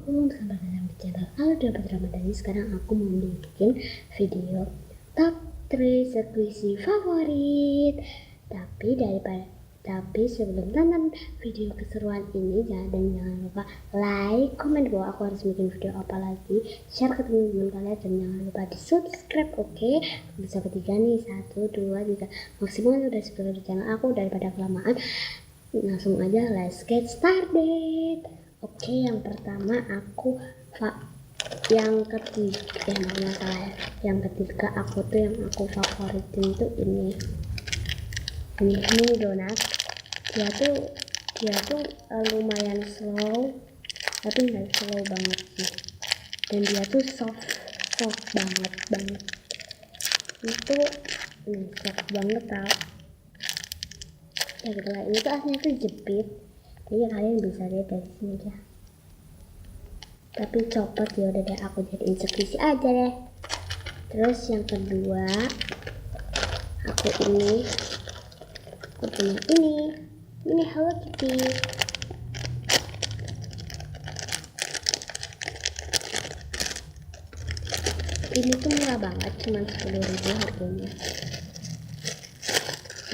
Assalamualaikum, selamat datang di channel Alda Ramadhani. Sekarang aku mau bikin video top 3 squishy favorit. Tapi sebelum tonton video keseruan ini, jangan lupa like, komen bawah aku harus bikin video apa lagi, share ke teman-teman kalian, dan jangan lupa di subscribe. Oke, bisa ketiga nih, 1, 2, 3, maksimal udah 10 di channel aku. Daripada kelamaan, langsung aja let's get started. Oke, yang pertama yang ketiga aku tuh yang aku favoritin tuh ini donat. Dia tuh lumayan slow, tapi nggak slow banget sih, dan dia tuh soft banget itu soft banget tau ya gitu lah. Ini tuh aslinya tuh jepit, jadi kalian bisa lihat dari sini aja, tapi copot. Ya udah deh, aku jadiin squishy aja deh. Terus yang kedua aku punya ini Hello Kitty. Ini tuh murah banget, cuma 10.000 harganya.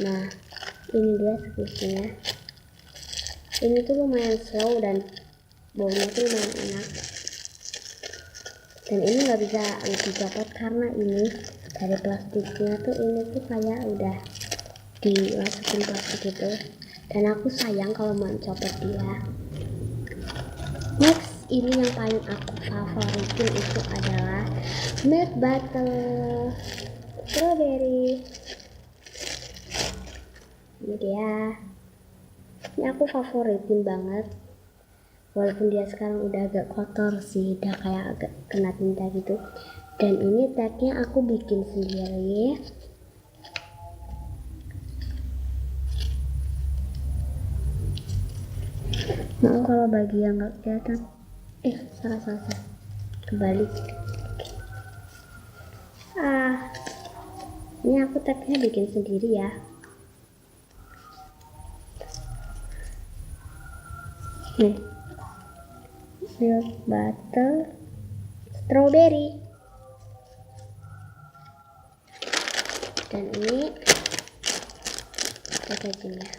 Nah, ini dia squishy-nya. Ini tuh lumayan slow dan baunya tuh lumayan enak. Dan ini nggak bisa dicopot karena ini dari plastiknya tuh, ini tuh kayak udah dimasukin plastik gitu, dan aku sayang kalau mau copot dia. Next, ini yang paling aku favoritin itu adalah milk butter strawberry. Ini dia, ini aku favoritin banget, walaupun dia sekarang udah agak kotor sih, udah kayak agak kena tinta gitu. Dan ini tagnya aku bikin sendiri. Maaf kalau bagi yang nggak kelihatan, salah kebalik. Ini aku tagnya bikin sendiri ya. Nih, milk butter strawberry. Dan ini packagingnya,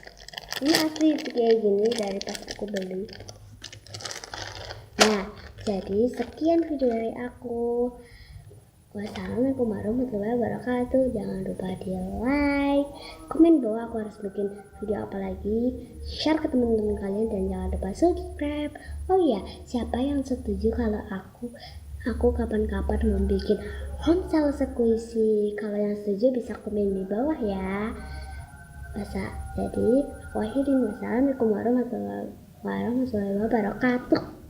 ini asli kayak gini dari pas aku beli. Nah, jadi sekian video dari aku. Wassalamualaikum warahmatullahi wabarakatuh. Jangan lupa di like, komen bawah aku harus bikin video apa lagi, share ke teman-teman kalian, dan jangan lupa subscribe. Oh iya, siapa yang setuju kalau aku kapan-kapan mau bikin homestyle squishy? Kalau yang setuju bisa komen di bawah ya. Jadi aku akhirin, wassalamualaikum warahmatullahi wabarakatuh.